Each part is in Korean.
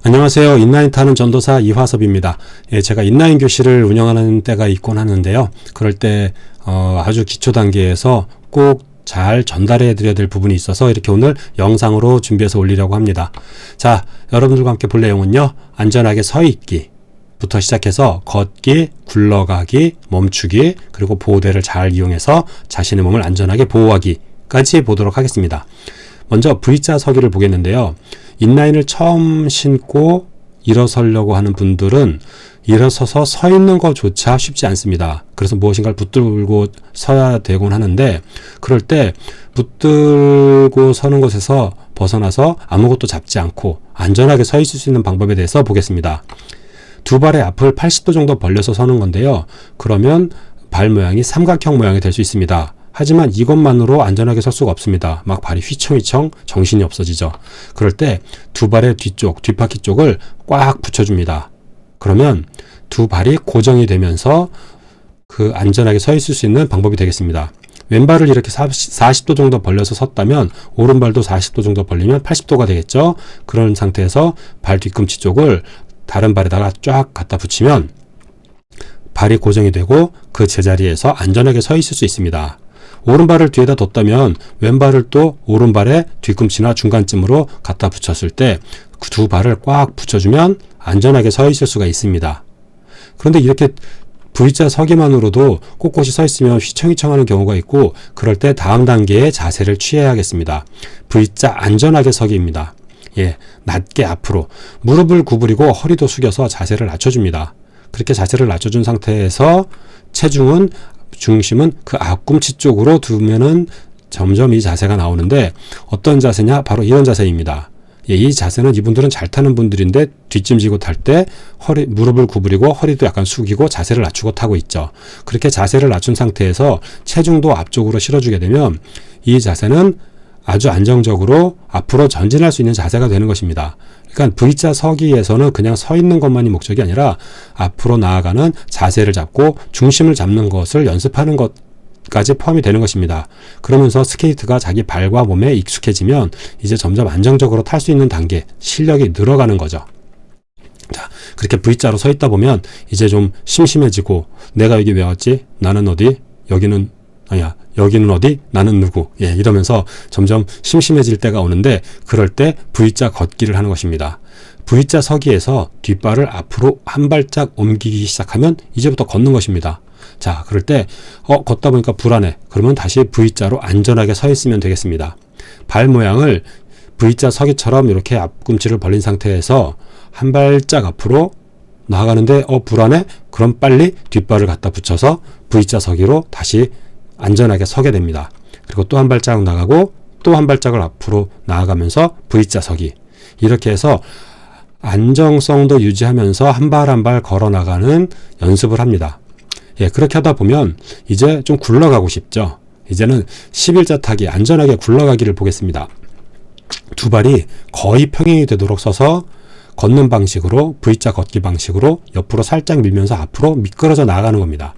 안녕하세요. 인라인 타는 전도사 이화섭입니다. 제가 인라인 교실을 운영하는 때가 있곤 하는데요. 그럴 때 아주 기초 단계에서 꼭 잘 전달해 드려야 될 부분이 있어서 이렇게 오늘 영상으로 준비해서 올리려고 합니다. 자, 여러분들과 함께 볼 내용은요. 안전하게 서 있기 부터 시작해서 걷기, 굴러가기, 멈추기, 그리고 보호대를 잘 이용해서 자신의 몸을 안전하게 보호하기까지 보도록 하겠습니다. 먼저 V자 서기를 보겠는데요. 인라인을 처음 신고 일어서려고 하는 분들은 일어서서 서 있는 것조차 쉽지 않습니다. 그래서 무엇인가를 붙들고 서야 되곤 하는데, 그럴 때 붙들고 서는 것에서 벗어나서 아무것도 잡지 않고 안전하게 서 있을 수 있는 방법에 대해서 보겠습니다. 두 발의 앞을 80도 정도 벌려서 서는 건데요. 그러면 발 모양이 삼각형 모양이 될 수 있습니다. 하지만 이것만으로 안전하게 설 수가 없습니다. 막 발이 휘청휘청 정신이 없어지죠. 그럴 때 두 발의 뒤쪽, 뒷바퀴 쪽을 꽉 붙여줍니다. 그러면 두 발이 고정이 되면서 안전하게 서 있을 수 있는 방법이 되겠습니다. 왼발을 이렇게 40도 정도 벌려서 섰다면 오른발도 40도 정도 벌리면 80도가 되겠죠. 그런 상태에서 발 뒤꿈치 쪽을 다른 발에다가 쫙 갖다 붙이면 발이 고정이 되고 그 제자리에서 안전하게 서 있을 수 있습니다. 오른발을 뒤에다 뒀다면 왼발을 또 오른발의 뒤꿈치나 중간쯤으로 갖다 붙였을 때 그 두 발을 꽉 붙여주면 안전하게 서 있을 수가 있습니다. 그런데 이렇게 V자 서기만으로도 꼿꼿이 서 있으면 휘청휘청하는 경우가 있고, 그럴 때 다음 단계의 자세를 취해야겠습니다. V자 안전하게 서기입니다. 낮게 앞으로 무릎을 구부리고 허리도 숙여서 자세를 낮춰줍니다. 그렇게 자세를 낮춰준 상태에서 중심은 그 앞꿈치 쪽으로 두면은 점점 이 자세가 나오는데, 어떤 자세냐? 바로 이런 자세입니다. 이 자세는 이분들은 잘 타는 분들인데 뒷짐지고 탈 때 무릎을 구부리고 허리도 약간 숙이고 자세를 낮추고 타고 있죠. 그렇게 자세를 낮춘 상태에서 체중도 앞쪽으로 실어주게 되면 이 자세는 아주 안정적으로 앞으로 전진할 수 있는 자세가 되는 것입니다. 그러니까 V자 서기에서는 그냥 서 있는 것만이 목적이 아니라 앞으로 나아가는 자세를 잡고 중심을 잡는 것을 연습하는 것까지 포함이 되는 것입니다. 그러면서 스케이트가 자기 발과 몸에 익숙해지면 이제 점점 안정적으로 탈 수 있는 단계, 실력이 늘어가는 거죠. 자, 그렇게 V자로 서 있다 보면 이제 좀 심심해지고, 내가 여기 왜 왔지? 나는 어디? 여기는 어디? 나는 누구? 이러면서 점점 심심해질 때가 오는데, 그럴 때 V자 걷기를 하는 것입니다. V자 서기에서 뒷발을 앞으로 한 발짝 옮기기 시작하면 이제부터 걷는 것입니다. 자, 그럴 때 걷다 보니까 불안해. 그러면 다시 V자로 안전하게 서 있으면 되겠습니다. 발 모양을 V자 서기처럼 이렇게 앞꿈치를 벌린 상태에서 한 발짝 앞으로 나아가는데 불안해? 그럼 빨리 뒷발을 갖다 붙여서 V자 서기로 다시 안전하게 서게 됩니다. 그리고 또 한 발짝 나가고 또 한 발짝을 앞으로 나아가면서 V자 서기. 이렇게 해서 안정성도 유지하면서 한 발 한 발 걸어 나가는 연습을 합니다. 그렇게 하다 보면 이제 좀 굴러가고 싶죠. 이제는 11자 타기, 안전하게 굴러가기를 보겠습니다. 두 발이 거의 평행이 되도록 서서 걷는 방식으로, V자 걷기 방식으로 옆으로 살짝 밀면서 앞으로 미끄러져 나가는 겁니다.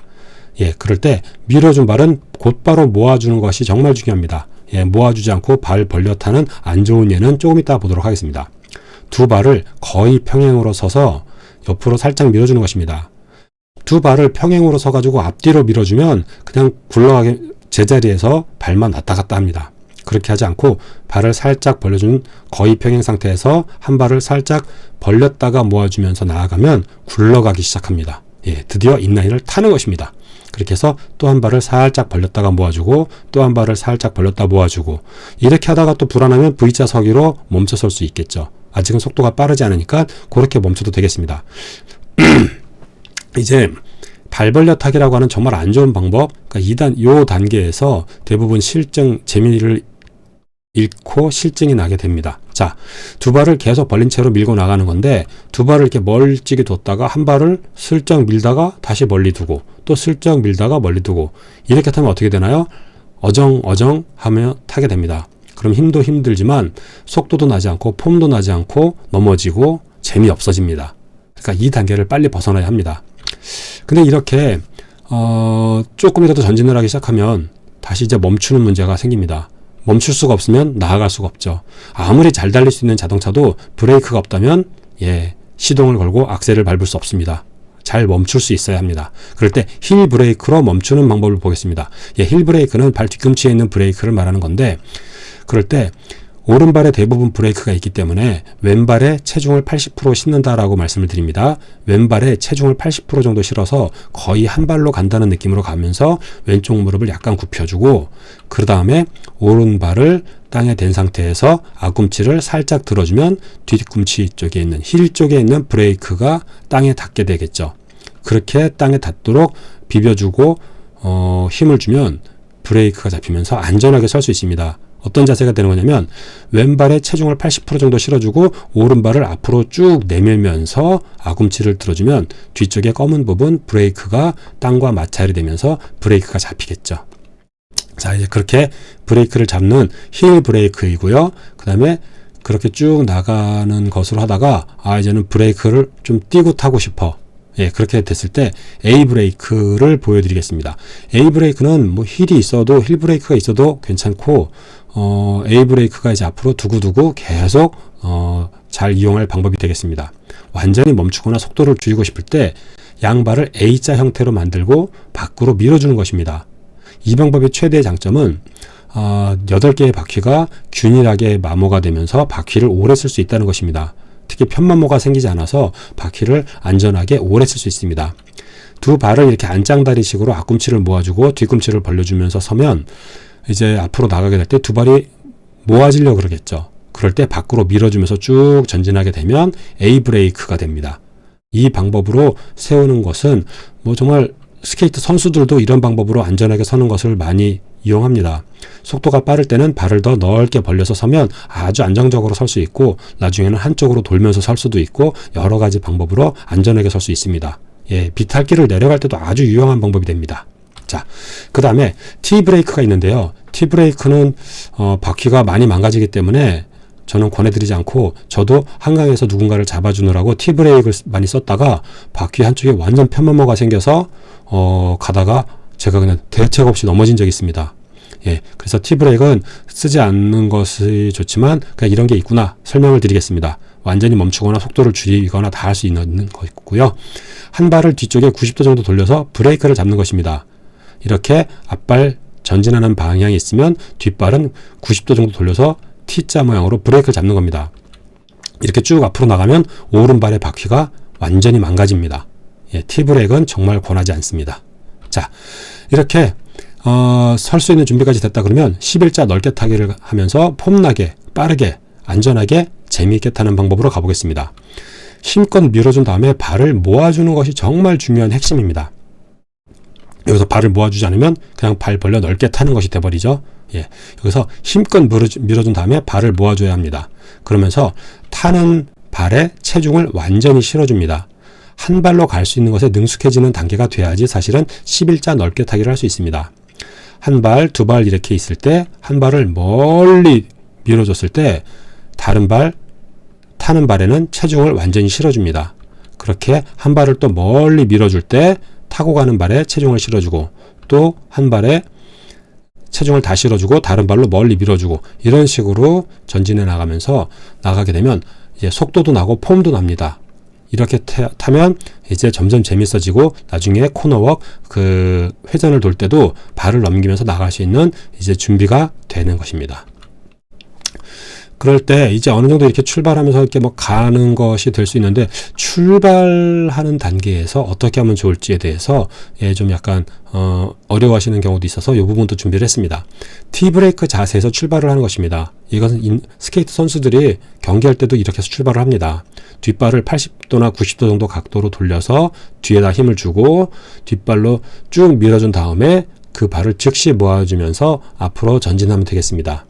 그럴 때 밀어준 발은 곧바로 모아주는 것이 정말 중요합니다. 모아주지 않고 발 벌려 타는 안 좋은 예는 조금 이따 보도록 하겠습니다. 두 발을 거의 평행으로 서서 옆으로 살짝 밀어주는 것입니다. 두 발을 평행으로 서가지고 앞뒤로 밀어주면 그냥 굴러가게 제자리에서 발만 왔다 갔다 합니다. 그렇게 하지 않고 발을 살짝 벌려준 거의 평행 상태에서 한 발을 살짝 벌렸다가 모아주면서 나아가면 굴러가기 시작합니다. 드디어 인라인을 타는 것입니다. 그렇게 해서 또 한 발을 살짝 벌렸다가 모아주고 또 한 발을 살짝 벌렸다 모아주고, 이렇게 하다가 또 불안하면 V자 서기로 멈춰 설 수 있겠죠. 아직은 속도가 빠르지 않으니까 그렇게 멈춰도 되겠습니다. 이제 발 벌려 타기라고 하는 정말 안 좋은 방법, 그러니까 요 단계에서 대부분 재미를 잃고 실증이 나게 됩니다. 자, 두 발을 계속 벌린 채로 밀고 나가는 건데, 두 발을 이렇게 멀찍이 뒀다가 한 발을 슬쩍 밀다가 다시 멀리 두고 또 슬쩍 밀다가 멀리 두고, 이렇게 타면 어떻게 되나요? 어정어정 하며 타게 됩니다. 그럼 힘도 힘들지만 속도도 나지 않고 폼도 나지 않고 넘어지고 재미없어집니다. 그러니까 이 단계를 빨리 벗어나야 합니다. 근데 이렇게 조금이라도 전진을 하기 시작하면 다시 이제 멈추는 문제가 생깁니다. 멈출 수가 없으면 나아갈 수가 없죠. 아무리 잘 달릴 수 있는 자동차도 브레이크가 없다면 시동을 걸고 악셀을 밟을 수 없습니다. 잘 멈출 수 있어야 합니다. 그럴 때 힐 브레이크로 멈추는 방법을 보겠습니다. 힐 브레이크는 발 뒤꿈치에 있는 브레이크를 말하는 건데, 그럴 때 오른발에 대부분 브레이크가 있기 때문에 왼발에 체중을 80% 싣는다라고 말씀을 드립니다. 왼발에 체중을 80% 정도 실어서 거의 한 발로 간다는 느낌으로 가면서 왼쪽 무릎을 약간 굽혀주고, 그 다음에 오른발을 땅에 댄 상태에서 앞꿈치를 살짝 들어주면 뒤꿈치 쪽에 있는 힐 쪽에 있는 브레이크가 땅에 닿게 되겠죠. 그렇게 땅에 닿도록 비벼주고 힘을 주면 브레이크가 잡히면서 안전하게 설 수 있습니다. 어떤 자세가 되는 거냐면, 왼발에 체중을 80% 정도 실어주고 오른발을 앞으로 쭉 내밀면서 앞꿈치를 들어주면 뒤쪽에 검은 부분 브레이크가 땅과 마찰이 되면서 브레이크가 잡히겠죠. 자, 이제 그렇게 브레이크를 잡는 힐 브레이크이고요. 그 다음에 그렇게 쭉 나가는 것으로 하다가 이제는 브레이크를 좀 띄고 타고 싶어. 그렇게 됐을 때 A 브레이크를 보여드리겠습니다. A 브레이크는 뭐 힐이 있어도, 힐 브레이크가 있어도 괜찮고, A 브레이크가 이제 앞으로 두고두고 계속 잘 이용할 방법이 되겠습니다. 완전히 멈추거나 속도를 줄이고 싶을 때 양발을 A자 형태로 만들고 밖으로 밀어주는 것입니다. 이 방법의 최대의 장점은 8개의 바퀴가 균일하게 마모가 되면서 바퀴를 오래 쓸 수 있다는 것입니다. 특히 편마모가 생기지 않아서 바퀴를 안전하게 오래 쓸 수 있습니다. 두 발을 이렇게 안짱다리식으로 앞꿈치를 모아주고 뒤꿈치를 벌려주면서 서면 이제 앞으로 나가게 될 때 두 발이 모아지려고 그러겠죠. 그럴 때 밖으로 밀어주면서 쭉 전진하게 되면 A 브레이크가 됩니다. 이 방법으로 세우는 것은 뭐 정말 스케이트 선수들도 이런 방법으로 안전하게 서는 것을 많이 이용합니다. 속도가 빠를 때는 발을 더 넓게 벌려서 서면 아주 안정적으로 설 수 있고, 나중에는 한쪽으로 돌면서 설 수도 있고, 여러 가지 방법으로 안전하게 설 수 있습니다. 비탈길을 내려갈 때도 아주 유용한 방법이 됩니다. 자, 그 다음에 T 브레이크가 있는데요. T 브레이크는 바퀴가 많이 망가지기 때문에 저는 권해드리지 않고, 저도 한강에서 누군가를 잡아주느라고 T 브레이크를 많이 썼다가 바퀴 한쪽에 완전 편마모가 생겨서 가다가 제가 그냥 대책 없이 넘어진 적이 있습니다. 그래서 T 브레이크는 쓰지 않는 것이 좋지만 그냥 이런 게 있구나 설명을 드리겠습니다. 완전히 멈추거나 속도를 줄이거나 다 할 수 있는 것이고요. 한 발을 뒤쪽에 90도 정도 돌려서 브레이크를 잡는 것입니다. 이렇게 앞발 전진하는 방향이 있으면 뒷발은 90도 정도 돌려서 T자 모양으로 브레이크를 잡는 겁니다. 이렇게 쭉 앞으로 나가면 오른발의 바퀴가 완전히 망가집니다. T 브레이크는 정말 권하지 않습니다. 자, 이렇게 설 수 있는 준비까지 됐다 그러면 11자 넓게 타기를 하면서 폼나게, 빠르게, 안전하게, 재미있게 타는 방법으로 가보겠습니다. 힘껏 밀어준 다음에 발을 모아주는 것이 정말 중요한 핵심입니다. 여기서 발을 모아주지 않으면 그냥 발 벌려 넓게 타는 것이 돼버리죠. 여기서 힘껏 밀어준 다음에 발을 모아줘야 합니다. 그러면서 타는 발에 체중을 완전히 실어줍니다. 한 발로 갈 수 있는 것에 능숙해지는 단계가 돼야지 사실은 11자 넓게 타기를 할 수 있습니다. 한 발, 두 발 이렇게 있을 때 한 발을 멀리 밀어줬을 때 다른 발, 타는 발에는 체중을 완전히 실어줍니다. 그렇게 한 발을 또 멀리 밀어줄 때 타고 가는 발에 체중을 실어주고, 또 한 발에 체중을 다 실어주고 다른 발로 멀리 밀어주고, 이런 식으로 전진해 나가면서 나가게 되면 이제 속도도 나고 폼도 납니다. 이렇게 타면 이제 점점 재밌어지고 나중에 코너웍 그 회전을 돌 때도 발을 넘기면서 나갈 수 있는 이제 준비가 되는 것입니다. 그럴 때 이제 어느 정도 이렇게 출발하면서 이렇게 뭐 가는 것이 될 수 있는데, 출발하는 단계에서 어떻게 하면 좋을지에 대해서 좀 약간 어려워하시는 경우도 있어서 이 부분도 준비를 했습니다. T 브레이크 자세에서 출발을 하는 것입니다. 이것은 스케이트 선수들이 경기할 때도 이렇게 해서 출발을 합니다. 뒷발을 80도나 90도 정도 각도로 돌려서 뒤에다 힘을 주고 뒷발로 쭉 밀어준 다음에 그 발을 즉시 모아주면서 앞으로 전진하면 되겠습니다.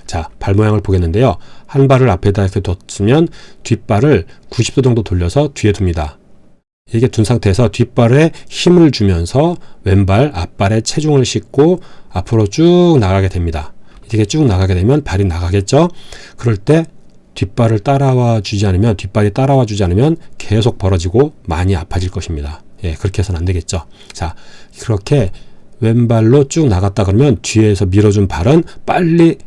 자, 발 모양을 보겠는데요. 한 발을 앞에다 이렇게 뒀으면 뒷발을 90도 정도 돌려서 뒤에 둡니다. 이렇게 둔 상태에서 뒷발에 힘을 주면서 왼발, 앞발에 체중을 싣고 앞으로 쭉 나가게 됩니다. 이렇게 쭉 나가게 되면 발이 나가겠죠? 그럴 때 뒷발이 따라와 주지 않으면 계속 벌어지고 많이 아파질 것입니다. 그렇게 해서는 안 되겠죠. 자, 그렇게 왼발로 쭉 나갔다 그러면 뒤에서 밀어준 발은 빨리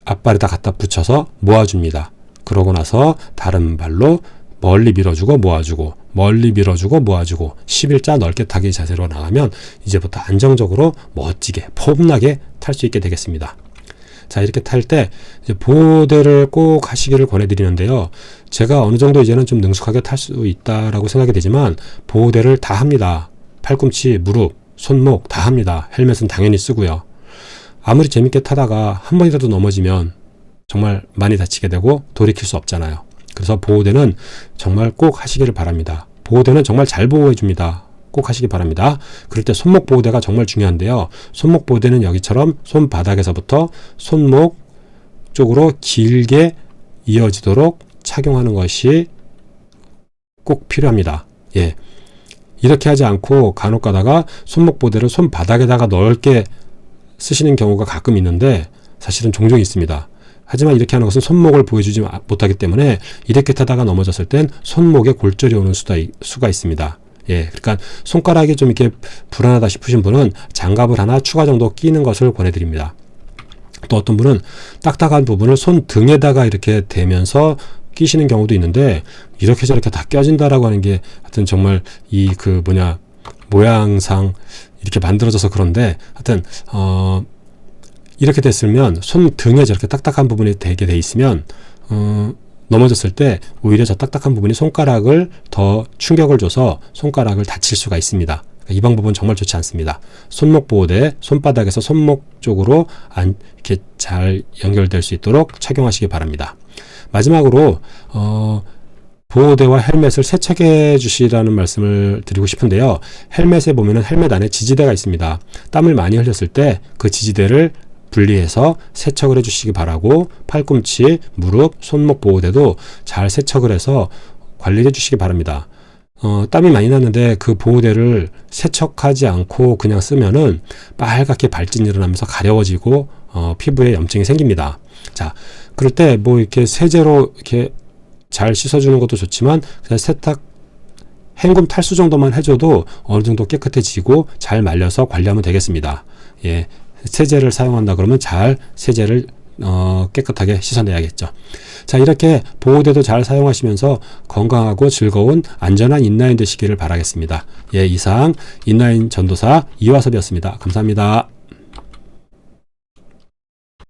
앞발에다 갖다 붙여서 모아줍니다. 그러고 나서 다른 발로 멀리 밀어주고 모아주고 멀리 밀어주고 모아주고 11자 넓게 타기 자세로 나가면 이제부터 안정적으로 멋지게 폼나게 탈 수 있게 되겠습니다. 자, 이렇게 탈 때 이제 보호대를 꼭 하시기를 권해드리는데요. 제가 어느 정도 이제는 좀 능숙하게 탈 수 있다라고 생각이 되지만 보호대를 다 합니다. 팔꿈치, 무릎, 손목 다 합니다. 헬멧은 당연히 쓰고요. 아무리 재밌게 타다가 한 번이라도 넘어지면 정말 많이 다치게 되고 돌이킬 수 없잖아요. 그래서 보호대는 정말 꼭 하시기를 바랍니다. 보호대는 정말 잘 보호해 줍니다. 꼭 하시기 바랍니다. 그럴 때 손목 보호대가 정말 중요한데요. 손목 보호대는 여기처럼 손바닥에서부터 손목 쪽으로 길게 이어지도록 착용하는 것이 꼭 필요합니다. 예. 이렇게 하지 않고 간혹 가다가 손목 보호대를 손바닥에다가 넓게 쓰시는 경우가 가끔 있는데 사실은 종종 있습니다. 하지만 이렇게 하는 것은 손목을 보여주지 못하기 때문에 이렇게 타다가 넘어졌을 땐 손목에 골절이 오는 수가 있습니다. 예, 그러니까 손가락이 좀 이렇게 불안하다 싶으신 분은 장갑을 하나 추가 정도 끼는 것을 권해드립니다. 또 어떤 분은 딱딱한 부분을 손 등에다가 이렇게 대면서 끼시는 경우도 있는데 이렇게 저렇게 다 껴진다라고 하는 게 하여튼 정말 모양상 이렇게 만들어져서 그런데 하여튼 이렇게 됐으면 손 등에 저렇게 딱딱한 부분이 되게 돼 있으면 넘어졌을 때 오히려 저 딱딱한 부분이 손가락을 더 충격을 줘서 손가락을 다칠 수가 있습니다. 이 방법은 정말 좋지 않습니다. 손목 보호대 손바닥에서 손목 쪽으로 이렇게 잘 연결될 수 있도록 착용하시기 바랍니다. 마지막으로 보호대와 헬멧을 세척해 주시라는 말씀을 드리고 싶은데요. 헬멧에 보면은 헬멧 안에 지지대가 있습니다. 땀을 많이 흘렸을 때 그 지지대를 분리해서 세척을 해주시기 바라고 팔꿈치, 무릎, 손목 보호대도 잘 세척을 해서 관리해 주시기 바랍니다. 땀이 많이 났는데 그 보호대를 세척하지 않고 그냥 쓰면은 빨갛게 발진이 일어나면서 가려워지고 피부에 염증이 생깁니다. 자, 그럴 때 이렇게 세제로 이렇게 잘 씻어주는 것도 좋지만 그냥 헹굼 탈수 정도만 해줘도 어느 정도 깨끗해지고 잘 말려서 관리하면 되겠습니다. 예. 세제를 사용한다 그러면 잘 세제를 깨끗하게 씻어내야겠죠. 자, 이렇게 보호대도 잘 사용하시면서 건강하고 즐거운 안전한 인라인 되시기를 바라겠습니다. 예, 이상 인라인 전도사 이화섭이었습니다. 감사합니다.